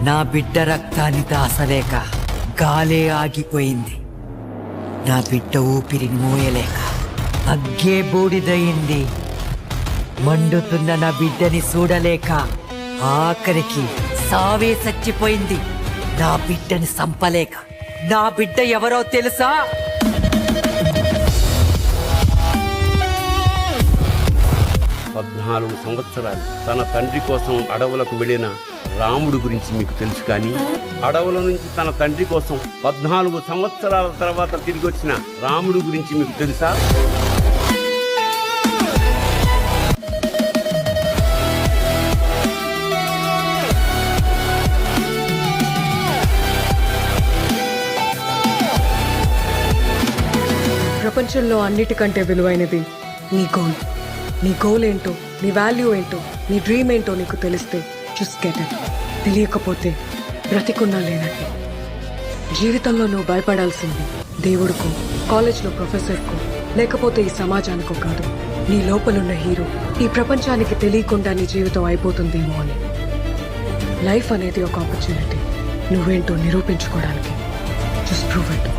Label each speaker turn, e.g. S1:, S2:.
S1: నా బిడ్డ రక్తాన్ని దాసలేక గాలే ఆగిపోయింది. నా బిడ్డ ఊపిరిని మోయలేక అగ్గే బూడిదయింది. మండుతున్న నా బిడ్డని చూడలేక ఆఖరికి సావే చచ్చిపోయింది. నా బిడ్డని సంపలేక. నా బిడ్డ ఎవరో తెలుసా?
S2: 14 సంవత్సరాలు తన తండ్రి కోసం అడవులకు వెళ్ళిన రాముడు గురించి మీకు తెలుసు. కానీ అడవుల నుంచి తన తండ్రి కోసం 14 సంవత్సరాల తర్వాత తిరిగి వచ్చిన రాముడు గురించి మీకు తెలుసా?
S3: ప్రపంచంలో అన్నిటికంటే విలువైనది నీ గోల్. నీ గోల్ ఏంటో, నీ వాల్యూ ఏంటో, నీ డ్రీమ్ ఏంటో నీకు తెలిస్తే జస్ట్ గెట్ ఇట్. తెలియకపోతే బ్రతికున్నా లేనట్టు. జీవితంలో నువ్వు భయపడాల్సింది దేవుడికో, కాలేజ్లో ప్రొఫెసర్కో, లేకపోతే ఈ సమాజానికో కాదు. నీ లోపలున్న హీరో ఈ ప్రపంచానికి తెలియకుండా నీ జీవితం అయిపోతుందేమో అని. లైఫ్ అనేది ఒక ఆపర్చునిటీ. నువ్వేంటో నిరూపించుకోవడానికి. Just prove it.